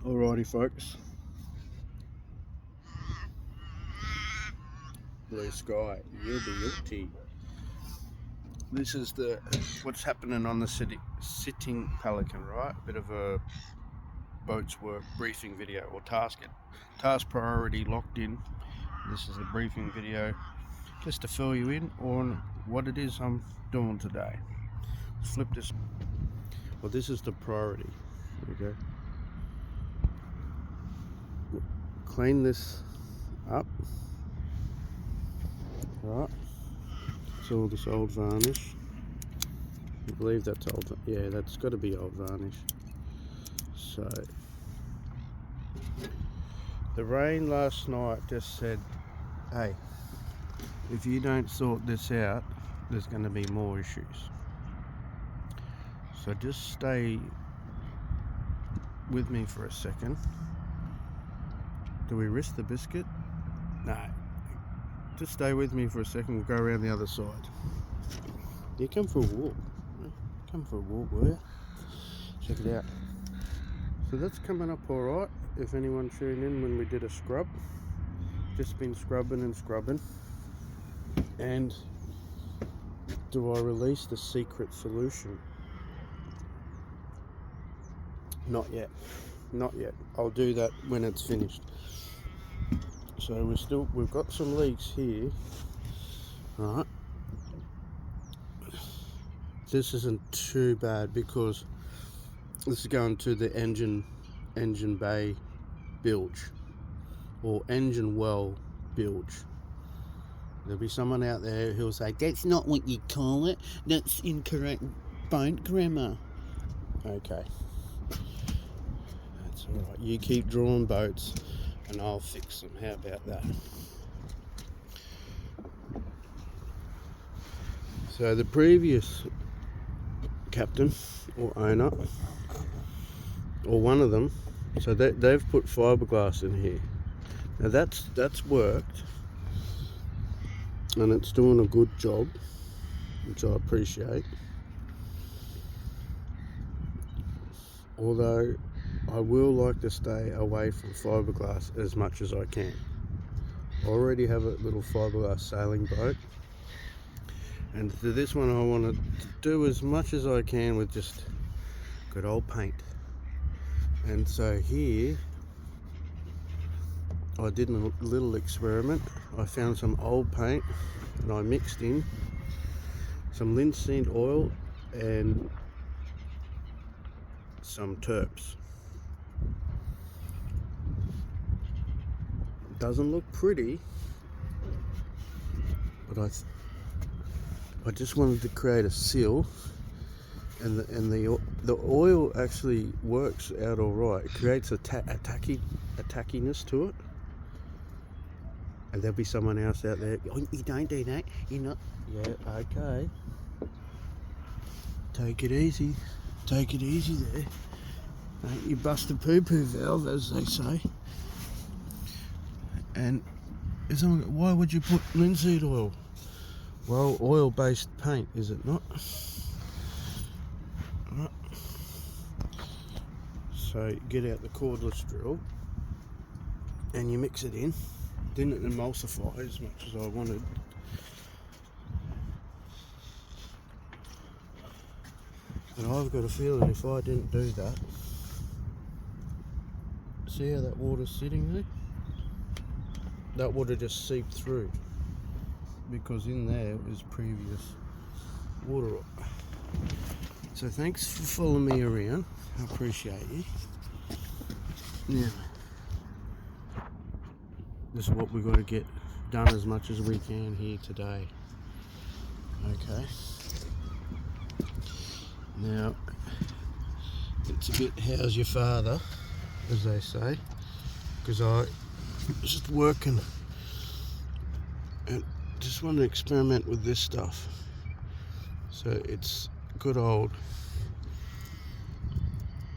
Alrighty folks, blue sky, yieldy. This is what's happening on the sitting Pelican, right? A bit of a boat's work briefing video or task priority locked in. This is the briefing video just to fill you in on what it is I'm doing today. Let's flip this. Well, this is the priority. Okay. Clean this up. Right. It's all this old varnish. I believe that's old. Yeah, that's got to be old varnish. So the rain last night just said, hey, if you don't sort this out, there's going to be more issues. So just stay with me for a second. Do we risk the biscuit? No. Just stay with me for a second. We'll go around the other side. You come for a walk. Come for a walk, will you? Check it out. So that's coming up alright. If anyone tuned in when we did a scrub. Just been scrubbing and scrubbing. And do I release the secret solution? Not yet. Not yet. I'll do that when it's finished. So we've got some leaks here. Right. This isn't too bad because this is going to the engine bay bilge or engine well bilge. There'll be someone out there who'll say, that's not what you call it, that's incorrect boat grammar. Okay, that's alright, you keep drawing boats and I'll fix them. How about that? So the previous captain or owner, or one of them, so they've put fiberglass in here. Now that's worked and it's doing a good job, which I appreciate. Although I will like to stay away from fiberglass as much as I can. I already have a little fiberglass sailing boat, and to this one I want to do as much as I can with just good old paint. And so here I did a little experiment. I found some old paint and I mixed in some linseed oil and some terps. Doesn't look pretty, but I just wanted to create a seal, and the oil actually works out all right. It creates a tackiness to it. And there'll be someone else out there, oh, you don't do that, you're not. Yeah, okay. Take it easy there. Don't you bust a poo-poo valve, as they say. And why would you put linseed oil? Well, oil-based paint, is it not? Right. So you get out the cordless drill and you mix it in. Didn't emulsify as much as I wanted. And I've got a feeling if I didn't do that, see how that water's sitting there? That would have just seeped through, because in there was previous water. So thanks for following me around. I appreciate you. Now, this is what we've got to get done as much as we can here today. Okay. Now, it's a bit how's your father, as they say, because I was just working and just want to experiment with this stuff. So it's good old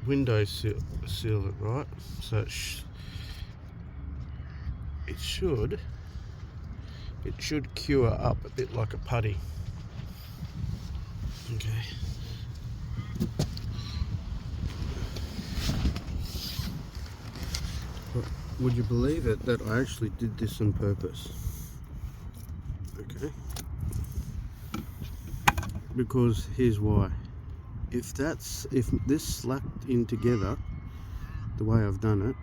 window seal it, right? So it should cure up a bit like a putty. Okay. would you believe it that I actually did this on purpose? Okay. Because here's why. If this slapped in together the way I've done it,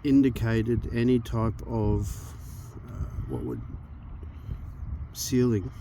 indicated any type of sealing,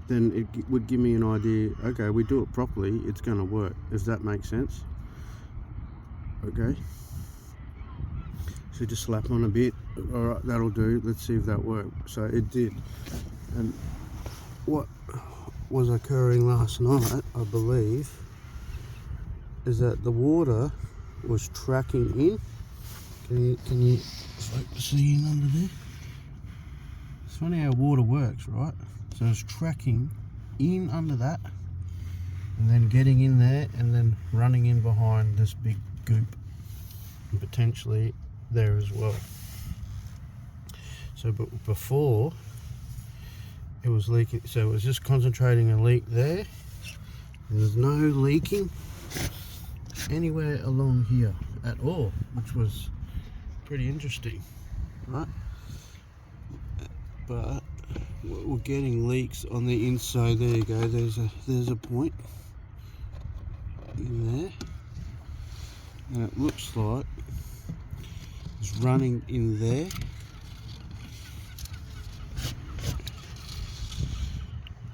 then it would give me an idea, okay, we do it properly, it's going to work. If that makes sense. Okay, so just slap on a bit. Alright, that'll do. Let's see if that worked. So it did. And what was occurring last night, I believe, is that the water was tracking in. Can you see in under there? It's funny how water works, right? So it's tracking in under that, and then getting in there, and then running in behind this big goop, and potentially there as well. So, but before it was leaking, so it was just concentrating a leak there. There's no leaking anywhere along here at all, which was pretty interesting, right? But we're getting leaks on the inside. There you go. There's a point in there, and it looks like it's running in there.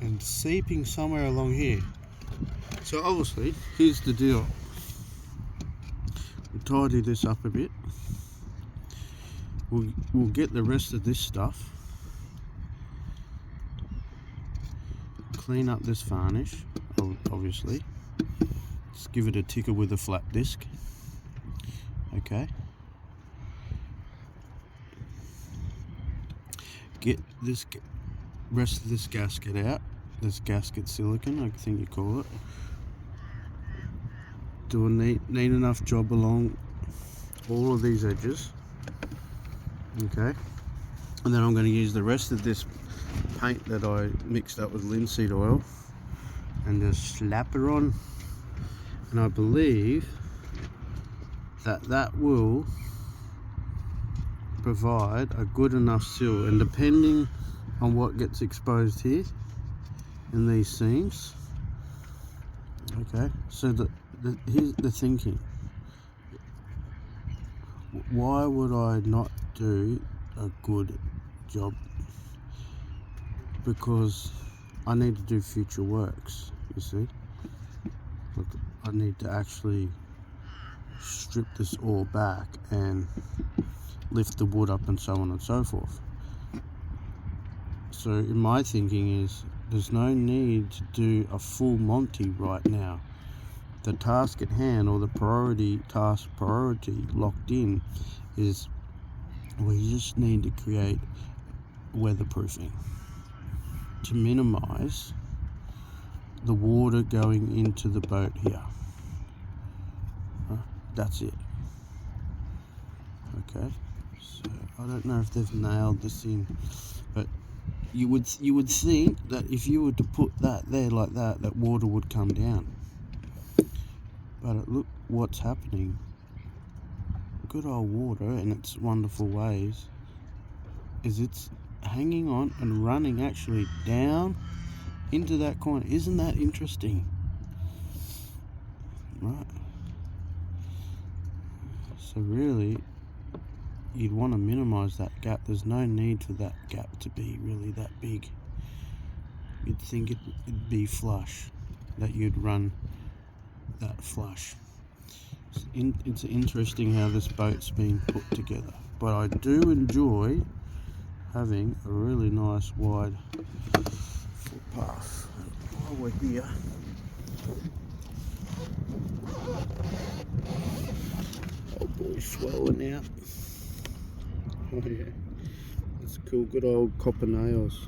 And seeping somewhere along here. So obviously, here's the deal. We'll tidy this up a bit. We'll get the rest of this stuff. Clean up this varnish, obviously. Just give it a tickle with a flat disc. Okay. Get this rest of this gasket out. This gasket silicone, I think you call it. Do a neat enough job along all of these edges. Okay. And then I'm going to use the rest of this paint that I mixed up with linseed oil and just slap it on. And I believe that will provide a good enough seal, and depending on what gets exposed here in these seams. Okay, so here's the thinking. Why would I not do a good job? Because I need to do future works, you see. Look, I need to actually strip this all back and lift the wood up and so on and so forth. So in my thinking is, there's no need to do a full Monty right now. The task at hand, or the priority locked in, is we just need to create weatherproofing to minimize the water going into the boat here. That's it. Okay, so I don't know if they've nailed this in, but you would think that if you were to put that there like that, that water would come down. But look what's happening. Good old water in its wonderful ways is it's hanging on and running actually down into that corner. Isn't that interesting? Right. So really, you'd want to minimize that gap. There's no need for that gap to be really that big. You'd think it'd be flush, that you'd run that flush. It's interesting how this boat's been put together, but I do enjoy having a really nice wide footpath while we're here. Oh boy, swelling out. Oh yeah, that's cool. Good old copper nails.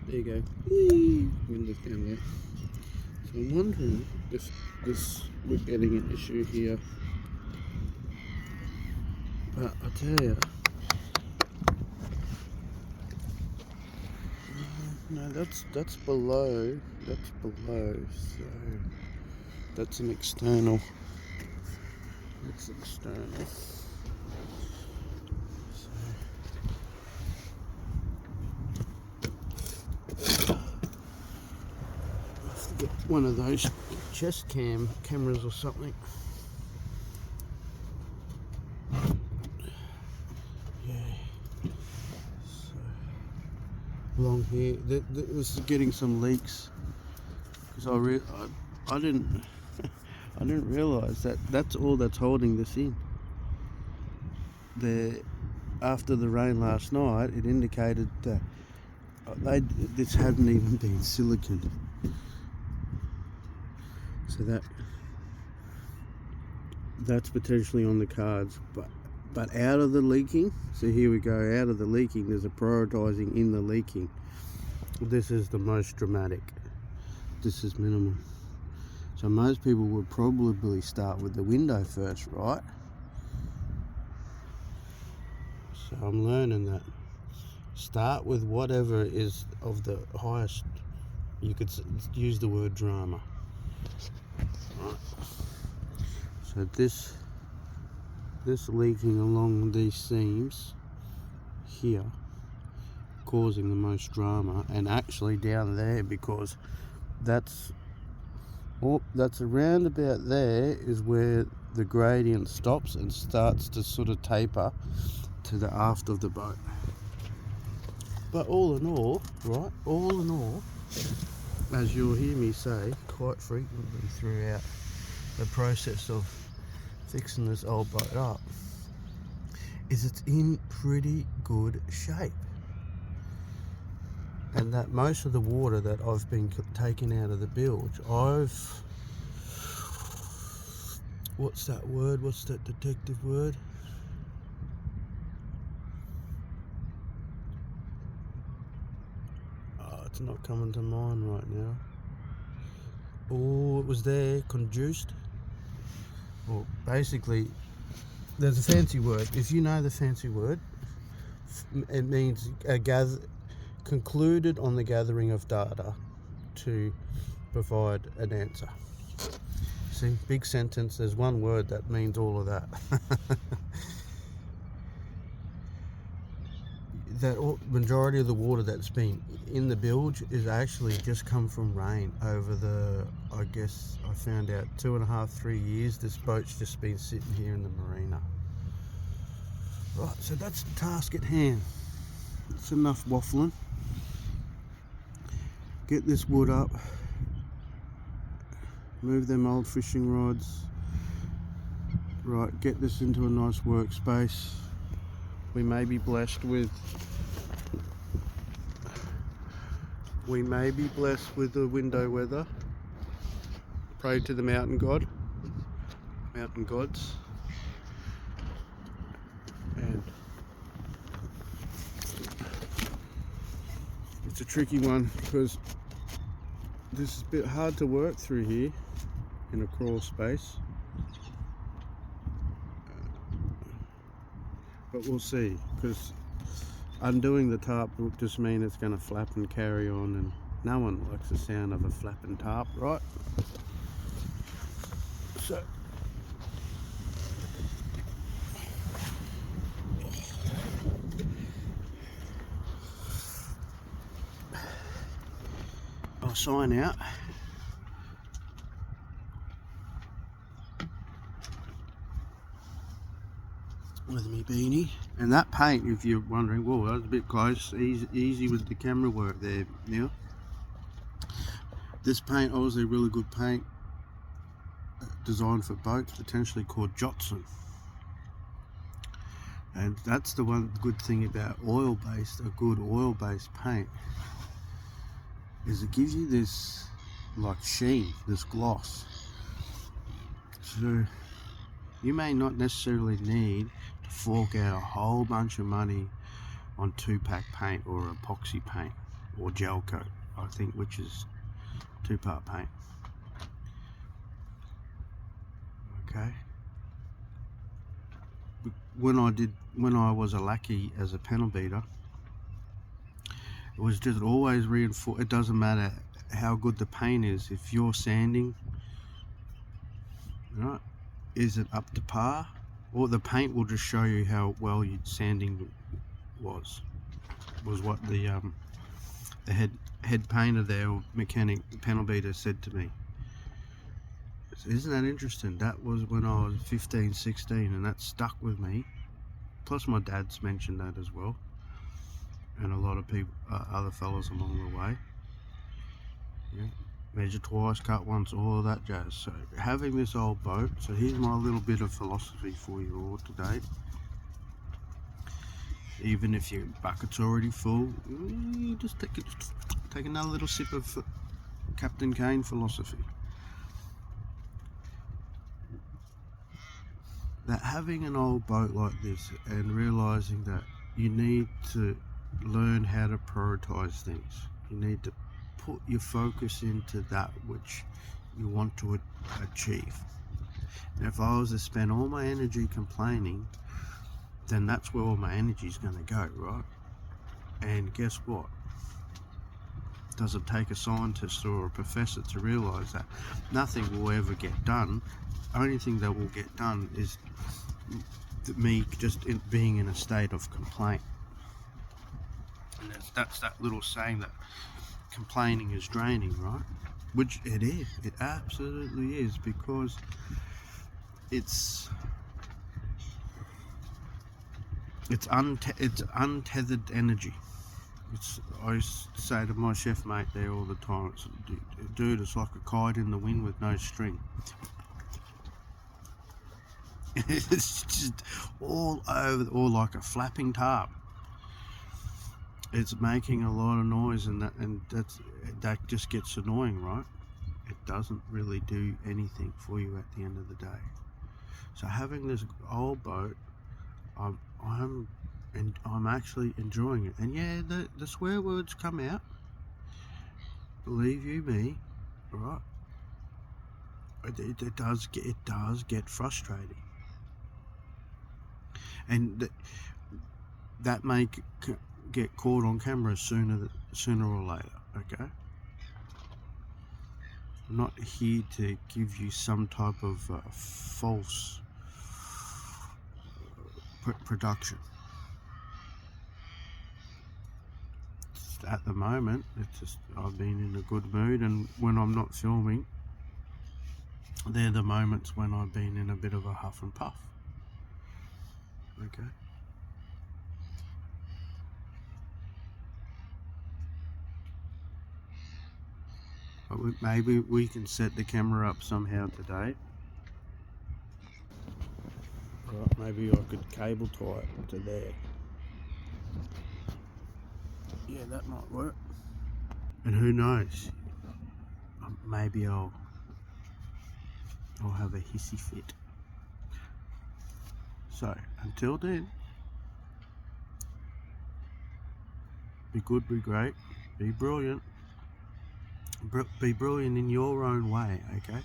There you go. Whee! Windows down there. So I'm wondering if we're getting an issue here. But I tell you, no, that's below. That's below. So That's an external. That's external. Get one of those chest cam cameras or something. Yeah. So along here, this is getting some leaks because I didn't I didn't realise that that's all that's holding this in. After the rain last night, it indicated that this hadn't even been siliconed. So that's potentially on the cards, but out of the leaking, so here we go, out of the leaking, there's a prioritising in the leaking. This is the most dramatic. This is minimum. So most people would probably start with the window first, right? So I'm learning that. Start with whatever is of the highest, you could use the word drama. Right. So this leaking along these seams here causing the most drama, and actually down there, because that's around about there is where the gradient stops and starts to sort of taper to the aft of the boat. But all in all, right, as you'll hear me say quite frequently throughout the process of fixing this old boat up, is it's in pretty good shape. And that most of the water that I've been taking out of the bilge, what's that word? What's that detective word? Oh, it's not coming to mind right now. Oh, it was there, conduced. Well, basically, there's a fancy word. If you know the fancy word, it means concluded on the gathering of data to provide an answer. See, big sentence, there's one word that means all of that. That majority of the water that's been in the bilge is actually just come from rain over the, I guess I found out 2.5, 3 years this boat's just been sitting here in the marina. Right, so that's the task at hand. It's enough waffling. Get this wood up, move them old fishing rods, right, get this into a nice workspace. We may be blessed with the window weather. Pray to the mountain gods. And it's a tricky one because this is a bit hard to work through here in a crawl space, but we'll see, because undoing the tarp will just mean it's going to flap and carry on, and no one likes the sound of a flapping tarp, right? So I'll sign out. With me beanie, and that paint, if you're wondering, whoa, that was a bit close, easy with the camera work there now. This paint, obviously a really good paint, designed for boats, potentially called Jotson. And that's the one good thing about a good oil-based paint, is it gives you this like sheen, this gloss. So you may not necessarily need to fork out a whole bunch of money on 2-pack paint or epoxy paint or gel coat, I think, which is 2-part paint. Okay. When I was a lackey as a panel beater, it was just always reinforced. It doesn't matter how good the paint is, if you're sanding right? Is it up to par? Or the paint will just show you how well your sanding was what the head painter there, or mechanic panel beater, said to me. Isn't that interesting? That was when I was 15, 16, and that stuck with me. Plus my dad's mentioned that as well, and a lot of people, other fellas along the way. Yeah. Measure twice, cut once, all of that jazz. So having this old boat, so here's my little bit of philosophy for you all today. Even if your bucket's already full, you just take another little sip of Captain Kane philosophy. That having an old boat like this and realizing that you need to learn how to prioritize things. You need to put your focus into that which you want to achieve. And if I was to spend all my energy complaining, then that's where all my energy is going to go, right? And guess what? Does it take a scientist or a professor to realize that nothing will ever get done? Only thing that will get done is me just being in a state of complaint. And that's that little saying that complaining is draining, right? Which it is. It absolutely is, because it's untethered energy. I used to say to my chef mate there all the time, dude, it's like a kite in the wind with no string. It's just all over, or like a flapping tarp. It's making a lot of noise, and that just gets annoying, right? It doesn't really do anything for you at the end of the day. So having this old boat, I'm actually enjoying it. And yeah, the swear words come out. Believe you me, right? It does get frustrating, and that may get caught on camera sooner or later. Okay, I'm not here to give you some type of false production. At the moment, it's just I've been in a good mood, and when I'm not filming, they're the moments when I've been in a bit of a huff and puff. Okay. But maybe we can set the camera up somehow today. Right, maybe I could cable tie it to there. Yeah, that might work. And who knows? Maybe I'll have a hissy fit. So until then, be good, be great, be brilliant. Be brilliant in your own way, okay?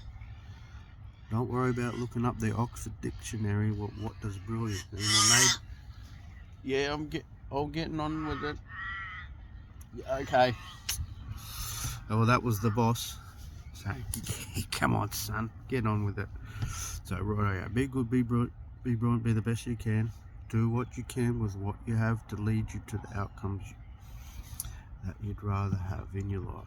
Don't worry about looking up the Oxford Dictionary. What does brilliant mean? Yeah, I'm getting on with it. Yeah, okay. Oh, well, that was the boss. So, come on, son, get on with it. So, right, be good, be brilliant, be the best you can. Do what you can with what you have to lead you to the outcomes that you'd rather have in your life.